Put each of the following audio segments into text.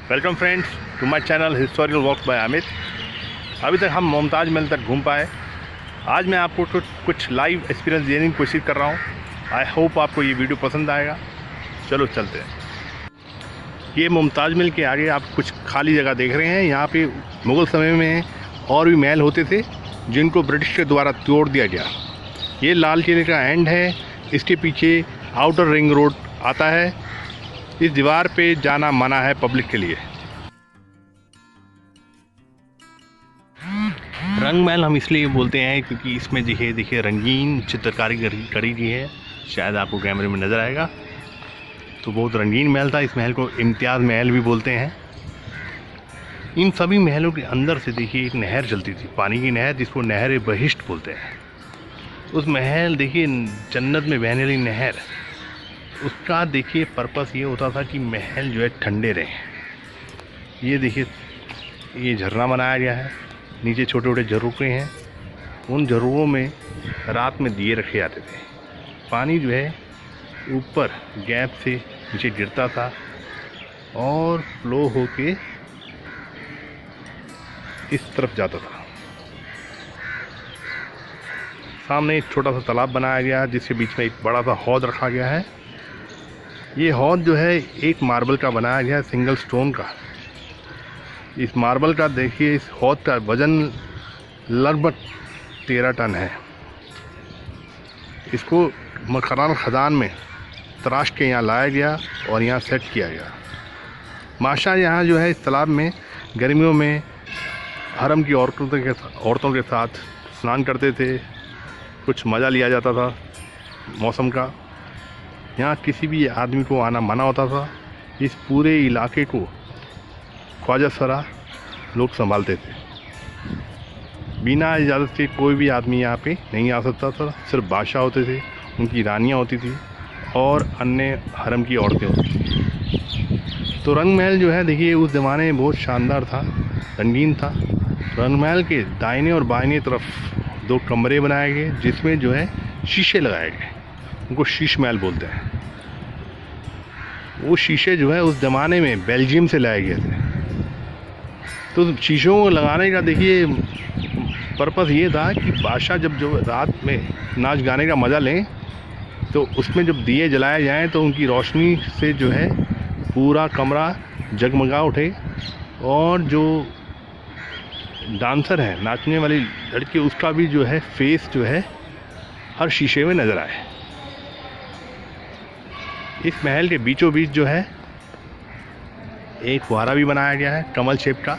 Welcome friends to my channel historical walks by Amit. अभी तक हम मुमताज़ महल तक घूम पाए। आज मैं आपको कुछ लाइव एक्सपीरियंस देने की कोशिश कर रहा हूँ। आई होप आपको ये वीडियो पसंद आएगा। चलो चलते हैं। ये मुमताज़ महल के आगे आप कुछ खाली जगह देख रहे हैं। यहाँ पे मुग़ल समय में और भी महल होते थे जिनको ब्रिटिश के द्वारा तोड़ दिया गया। ये लाल किले का एंड है। इसके पीछे आउटर रिंग रोड आता है। इस दीवार पे जाना मना है पब्लिक के लिए। रंग महल हम इसलिए बोलते हैं क्योंकि इसमें देखिए रंगीन चित्रकारी करी गई है। शायद आपको कैमरे में नज़र आएगा। तो बहुत रंगीन महल था। इस महल को इम्तियाज़ महल भी बोलते हैं। इन सभी महलों के अंदर से देखिए एक नहर चलती थी, पानी की नहर, जिसको नहर बहिश्त बोलते हैं। उस महल देखिए जन्नत में बहने वाली नहर, उसका देखिए पर्पस ये होता था कि महल जो है ठंडे रहें। ये देखिए ये झरना बनाया गया है। नीचे छोटे छोटे झरोखे हैं। उन झरोखों में रात में दिए रखे जाते थे। पानी जो है ऊपर गैप से नीचे गिरता था और फ्लो होके इस तरफ जाता था। सामने एक छोटा सा तालाब बनाया गया जिसके बीच में एक बड़ा सा हौद रखा गया है। ये हौद जो है एक मार्बल का बनाया गया है, सिंगल स्टोन का। इस मार्बल का देखिए, इस हौद का वज़न लगभग 13 टन है। इसको मकरान खदान में तराश के यहाँ लाया गया और यहाँ सेट किया गया। माशा यहाँ जो है इस तालाब में गर्मियों में हरम की औरतों के साथ स्नान करते थे। कुछ मज़ा लिया जाता था मौसम का। यहाँ किसी भी आदमी को आना मना होता था। इस पूरे इलाके को ख्वाजा सरा लोग संभालते थे। बिना इजाज़त के कोई भी आदमी यहाँ पे नहीं आ सकता था। सिर्फ बादशाह होते थे, उनकी रानियाँ होती थी और अन्य हरम की औरतें होती थी। तो रंग महल जो है देखिए उस ज़माने में बहुत शानदार था, रंगीन था। रंग महल के दाहिने और बाइने तरफ 2 कमरे बनाए गए जिसमें जो है शीशे लगाए गए। उनको शीश महल बोलते हैं। वो शीशे जो है उस ज़माने में बेल्जियम से लाए गए थे। तो शीशों को लगाने का देखिए पर्पस ये था कि बादशाह जब रात में नाच गाने का मज़ा लें तो उसमें जब दिए जलाए जाएं तो उनकी रोशनी से जो है पूरा कमरा जगमगा उठे और जो डांसर है, नाचने वाली लड़की, उसका भी जो है फेस जो है हर शीशे में नज़र आए। इस महल के बीचों बीच जो है एक फुहारा भी बनाया गया है कमल शेप का।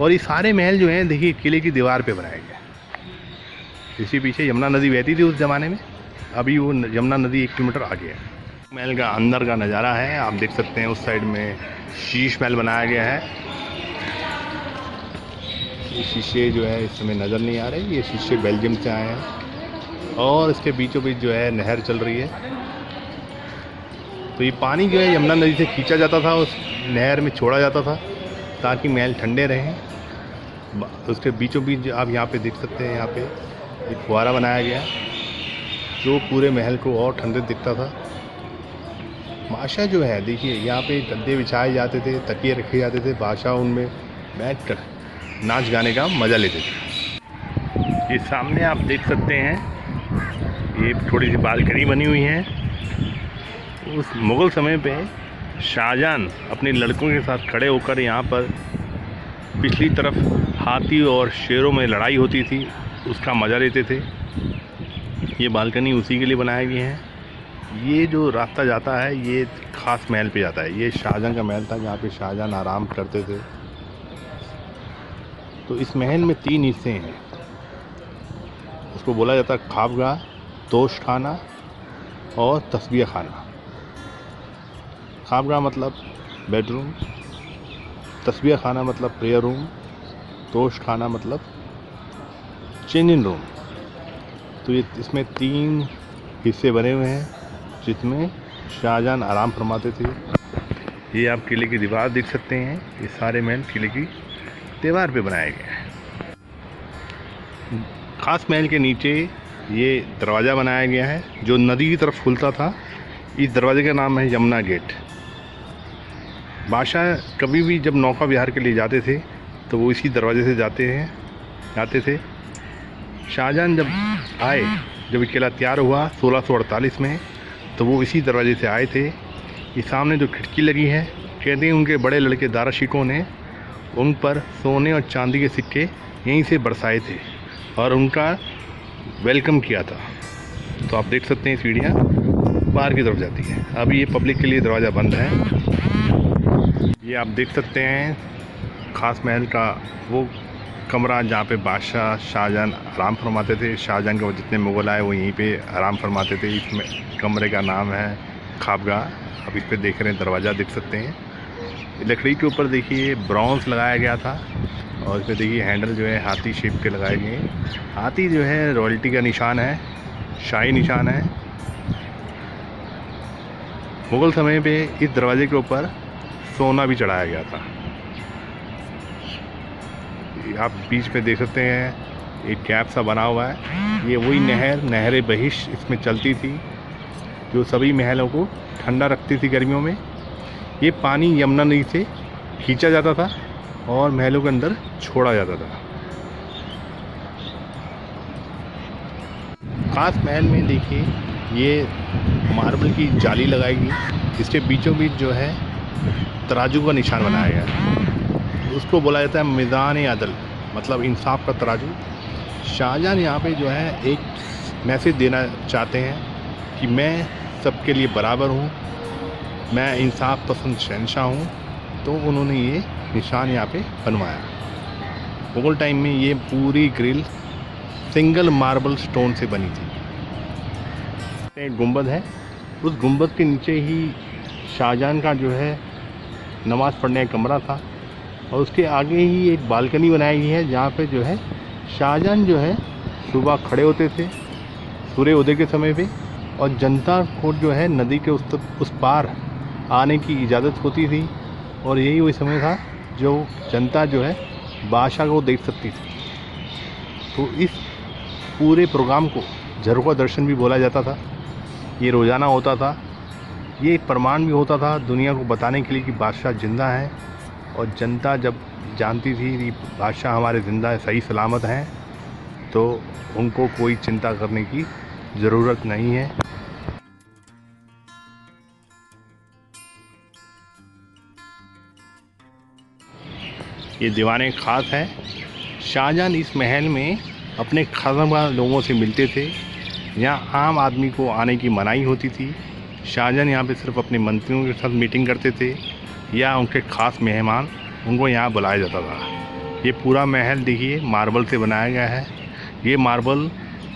और ये सारे महल जो हैं देखिए किले की दीवार पे बनाए गए। इसी पीछे यमुना नदी बहती थी उस ज़माने में। अभी वो यमुना नदी 1 किलोमीटर आगे है। महल का अंदर का नज़ारा है। आप देख सकते हैं उस साइड में शीश महल बनाया गया है। ये शीशे जो है इस समय नज़र नहीं आ रहे। ये शीशे बेल्जियम से आए हैं और इसके बीचों बीच जो है नहर चल रही है। तो ये पानी जो है यमुना नदी से खींचा जाता था, उस नहर में छोड़ा जाता था ताकि महल ठंडे रहें। उसके बीचों बीच आप यहाँ पे देख सकते हैं, यहाँ पे एक फुहारा बनाया गया जो पूरे महल को और ठंडे दिखता था। बादशाह जो है देखिए यहाँ पे गद्दे बिछाए जाते थे, तकिए रखे जाते थे। बादशाह उनमें बैठकर नाच गाने का मज़ा लेते थे। ये सामने आप देख सकते हैं, ये थोड़ी सी बालकनी बनी हुई है। उस मुग़ल समय पे शाहजहां अपने लड़कों के साथ खड़े होकर यहाँ पर पिछली तरफ हाथी और शेरों में लड़ाई होती थी, उसका मज़ा लेते थे। ये बालकनी उसी के लिए बनाया गया है। ये जो रास्ता जाता है ये ख़ास महल पे जाता है। ये शाहजहां का महल था जहाँ पे शाहजहां आराम करते थे। तो इस महल में 3 हिस्से हैं। उसको बोला जाता है ख्वाबगाह, तोश खाना और तस्बीह खाना। ख्वाबगाह मतलब बेडरूम, तस्बीह खाना मतलब प्रेयर रूम, तोश खाना मतलब चेंजिंग रूम। तो ये इसमें 3 हिस्से बने हुए हैं जिसमें शाहजहां आराम फरमाते थे। ये आप किले की दीवार देख सकते हैं। ये सारे महल किले की दीवार पे बनाए गए हैं। ख़ास महल के नीचे ये दरवाज़ा बनाया गया है जो नदी की तरफ खुलता था। इस दरवाजे का नाम है यमुना गेट। बादशाह कभी भी जब नौका विहार के लिए जाते थे तो वो इसी दरवाजे से जाते थे। शाहजहां जब आए, जब किला तैयार हुआ 1648 में, तो वो इसी दरवाजे से आए थे। ये सामने जो खिड़की लगी है, कहते हैं उनके बड़े लड़के दारा शिकोह ने उन पर सोने और चांदी के सिक्के यहीं से बरसाए थे और उनका वेलकम किया था। तो आप देख सकते हैं सीढ़ियाँ बाहर की तरफ जाती है। अभी ये पब्लिक के लिए दरवाज़ा बंद है। ये आप देख सकते हैं खास महल का वो कमरा जहाँ पे बादशाह शाहजहां आराम फरमाते थे। शाहजहां के जितने मुग़ल आए वो यहीं पे आराम फरमाते थे। इसमें कमरे का नाम है खाबगाह। अब इस पे देख रहे हैं, दरवाज़ा देख सकते हैं। लकड़ी के ऊपर देखिए ब्रॉन्ज लगाया गया था और इस पर देखिए हैंडल जो है हाथी शेप के लगाए गए हैं। हाथी जो है रॉयल्टी का निशान है, शाही निशान है। मुग़ल समय पे इस दरवाजे के ऊपर सोना भी चढ़ाया गया था। आप बीच में देख सकते हैं एक गैप सा बना हुआ है। ये वही नहर बहिश इसमें चलती थी जो सभी महलों को ठंडा रखती थी गर्मियों में। ये पानी यमुना नदी से खींचा जाता था और महलों के अंदर छोड़ा जाता था। खास महल में देखिए ये मार्बल की जाली लगाई गई, इसके बीचों बीच जो है तराजू का निशान बनाया गया है। उसको बोला जाता है मीज़ान अदल, मतलब इंसाफ का तराजू। शाहजहां यहाँ पे जो है एक मैसेज देना चाहते हैं कि मैं सबके लिए बराबर हूँ, मैं इंसाफ पसंद शहंशाह हूँ। तो उन्होंने ये निशान यहाँ पे बनवाया। मुग़ल टाइम में ये पूरी ग्रिल सिंगल मार्बल स्टोन से बनी थी। एक गुंबद है, उस गुंबद के नीचे ही शाहजहां का जो है नमाज़ पढ़ने का कमरा था और उसके आगे ही एक बालकनी बनाई गई है जहाँ पे जो है शाहजहां जो है सुबह खड़े होते थे सूर्य उदय के समय पे, और जनता को जो है नदी के उस पार आने की इजाज़त होती थी। और यही वही समय था जो जनता जो है बादशाह को देख सकती थी। तो इस पूरे प्रोग्राम को झरोखा दर्शन भी बोला जाता था। ये रोज़ाना होता था। ये एक प्रमाण भी होता था दुनिया को बताने के लिए कि बादशाह ज़िंदा है। और जनता जब जानती थी कि बादशाह हमारे ज़िंदा है, सही सलामत हैं, तो उनको कोई चिंता करने की ज़रूरत नहीं है। ये दीवाने ख़ास है। शाहजहां इस महल में अपने खानवा लोगों से मिलते थे। यहाँ आम आदमी को आने की मनाही होती थी। शाहजहां यहाँ पे सिर्फ अपने मंत्रियों के साथ मीटिंग करते थे या उनके ख़ास मेहमान, उनको यहाँ बुलाया जाता था। ये पूरा महल देखिए मार्बल से बनाया गया है। ये मार्बल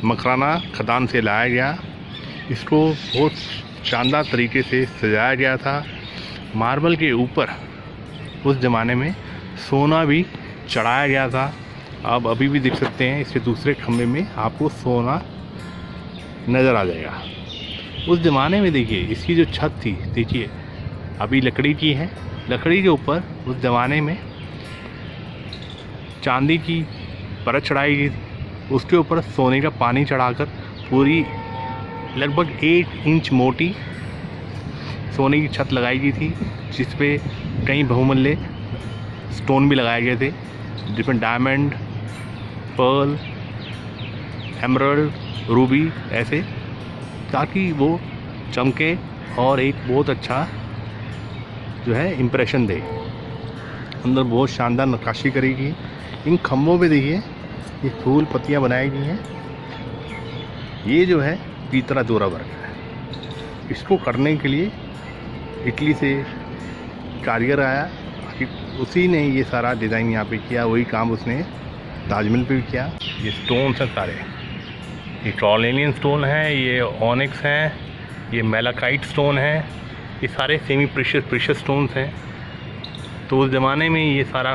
मकराना खदान से लाया गया। इसको बहुत शानदार तरीके से सजाया गया था। मार्बल के ऊपर उस ज़माने में सोना भी चढ़ाया गया था। आप अभी भी देख सकते हैं, इसके दूसरे खम्भे में आपको सोना नज़र आ जाएगा। उस ज़माने में देखिए इसकी जो छत थी, देखिए अभी लकड़ी की है। लकड़ी के ऊपर उस ज़माने में चांदी की परत चढ़ाई गई, उसके ऊपर सोने का पानी चढ़ाकर पूरी लगभग 1 इंच मोटी सोने की छत लगाई गई थी, जिस पे कई बहुमूल्य स्टोन भी लगाए गए थे, जिसमें डायमंड, पर्ल, एमरल्ड, रूबी ऐसे, ताकि वो चमके और एक बहुत अच्छा जो है इम्प्रेशन दे। अंदर बहुत शानदार नक्काशी करी गई। इन खम्भों पे देखिए ये फूल पत्तियाँ बनाई गई हैं। ये जो है पीतरा जोरा वर्क है। इसको करने के लिए इटली से कारीगर आया, उसी ने ये सारा डिज़ाइन यहाँ पे किया। वही काम उसने ताजमहल पे भी किया। ये स्टोन्स हैं सारे, ये कॉर्नेलियन स्टोन है, ये ऑनिक्स हैं, ये मेलाकाइट स्टोन है, ये सारे सेमी प्रीशियस स्टोन्स हैं। तो उस ज़माने में ये सारा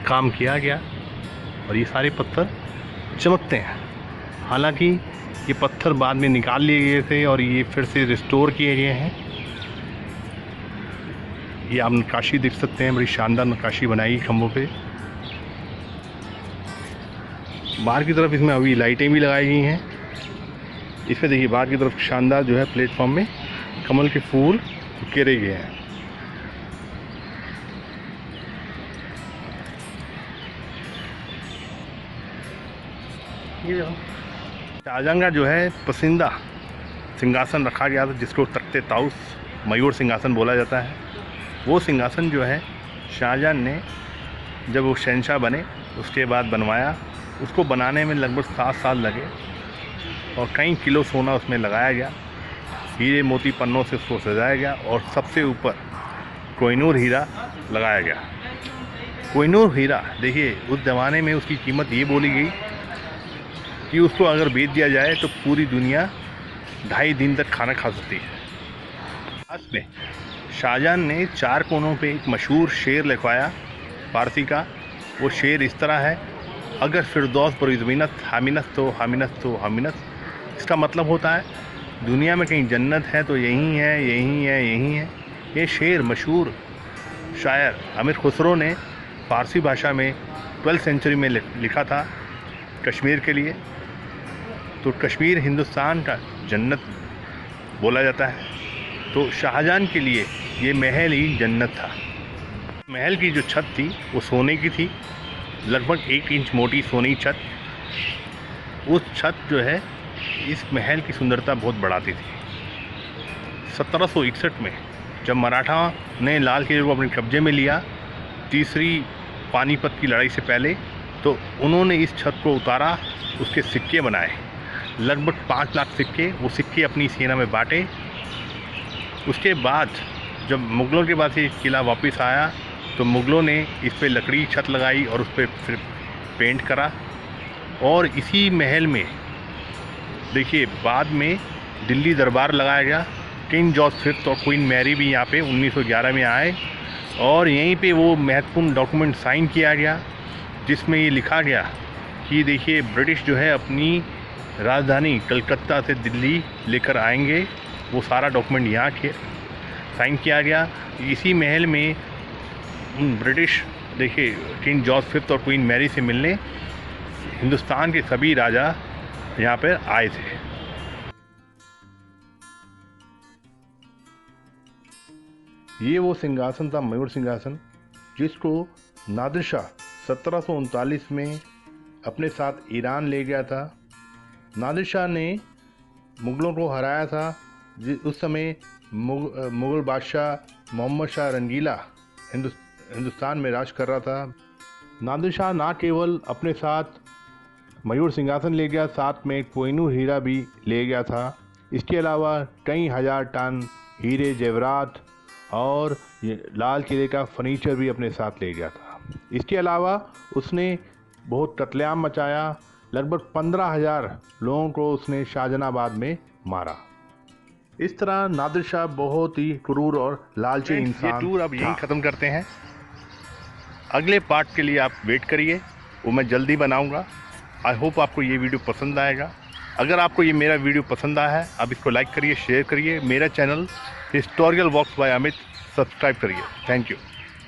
काम किया गया और ये सारे पत्थर चमकते हैं। हालांकि ये पत्थर बाद में निकाल लिए गए थे और ये फिर से रिस्टोर किए गए हैं। ये आप नक्काशी देख सकते हैं, बड़ी शानदार नक्काशी बनाई खम्भों पे। बाहर की तरफ इसमें अभी लाइटें भी लगाई गई हैं। इस पर देखिए बाहर की तरफ शानदार जो है प्लेटफॉर्म में कमल के फूल उकेरे गए हैं। ये देखो शाहजहां का जो है पसंदीदा सिंहासन रखा गया था, जिसको तख्ते ताउस मयूर सिंहासन बोला जाता है। वो सिंहासन जो है शाहजहां ने जब वो शहंशाह बने उसके बाद बनवाया। उसको बनाने में लगभग 7 साल लगे और कई किलो सोना उसमें लगाया गया, हीरे मोती पन्नों से उसको सजाया गया और सबसे ऊपर कोहिनूर हीरा लगाया गया। कोहिनूर हीरा देखिए, उस ज़माने में उसकी कीमत ये बोली गई कि उसको अगर बेच दिया जाए तो पूरी दुनिया 2.5 दिन तक खाना खा सकती है। लास्ट में शाहजहां ने 4 कोनों पे एक मशहूर शेर लिखवाया फारसी का। वो शेर इस तरह है, अगर फिरदौस बरुज़मीनत हामिनत तो हामिनत तो हामिनत। इसका मतलब होता है दुनिया में कहीं जन्नत है तो यहीं है, यहीं है, यहीं है। ये शेर मशहूर शायर अमीर खुसरो ने फ़ारसी भाषा में 12वीं सेंचुरी में लिखा था कश्मीर के लिए। तो कश्मीर हिंदुस्तान का जन्नत बोला जाता है। तो शाहजहां के लिए ये महल ही जन्नत था। महल की जो छत थी वो सोने की थी, लगभग 1 इंच मोटी सोने की छत। उस छत जो है इस महल की सुंदरता बहुत बढ़ाती थी। 1761 में जब मराठा ने लाल किले को अपने कब्जे में लिया, तीसरी पानीपत की लड़ाई से पहले, तो उन्होंने इस छत को उतारा, उसके सिक्के बनाए, लगभग 5 लाख सिक्के। वो सिक्के अपनी सेना में बांटे। उसके बाद जब मुग़लों के बाद ये किला वापस आया तो मुग़लों ने इस पे लकड़ी छत लगाई और उस पर फिर पेंट करा। और इसी महल में देखिए बाद में दिल्ली दरबार लगाया गया। किंग जॉर्ज फिफ्थ और क्वीन मैरी भी यहाँ पे 1911 में आए और यहीं पे वो महत्वपूर्ण डॉक्यूमेंट साइन किया गया, जिसमें ये लिखा गया कि देखिए ब्रिटिश जो है अपनी राजधानी कलकत्ता से दिल्ली लेकर आएंगे। वो सारा डॉक्यूमेंट यहाँ के साइन किया गया। इसी महल में ब्रिटिश देखिए किंग जॉर्ज फिफ्थ और क्वीन मैरी से मिलने हिंदुस्तान के सभी राजा यहाँ पर आए थे। ये वो सिंहासन था, मयूर सिंहासन, जिसको नादिर शाह 1739 में अपने साथ ईरान ले गया था। नादिर शाह ने मुग़लों को हराया था। उस समय मुग़ल बादशाह मोहम्मद शाह रंगीला हिंदुस्तान में राज कर रहा था। नादिर शाह ना केवल अपने साथ मयूर सिंहासन ले गया, साथ में कोहिनूर हीरा भी ले गया था। इसके अलावा कई हज़ार टन हीरे जेवरात और लाल किले का फर्नीचर भी अपने साथ ले गया था। इसके अलावा उसने बहुत कत्लेआम मचाया। लगभग 15,000 लोगों को उसने शाहजहानाबाद में मारा। इस तरह नादिर शाह बहुत ही क्रूर और लालची इंसान। ये टूर अब यहीं ख़त्म करते हैं। अगले पार्ट के लिए आप वेट करिए, वो मैं जल्दी बनाऊंगा। आई होप आपको ये वीडियो पसंद आएगा। अगर आपको ये मेरा वीडियो पसंद आया है, आप इसको लाइक करिए, शेयर करिए। मेरा channel historical walks by Amit subscribe करिए। Thank you.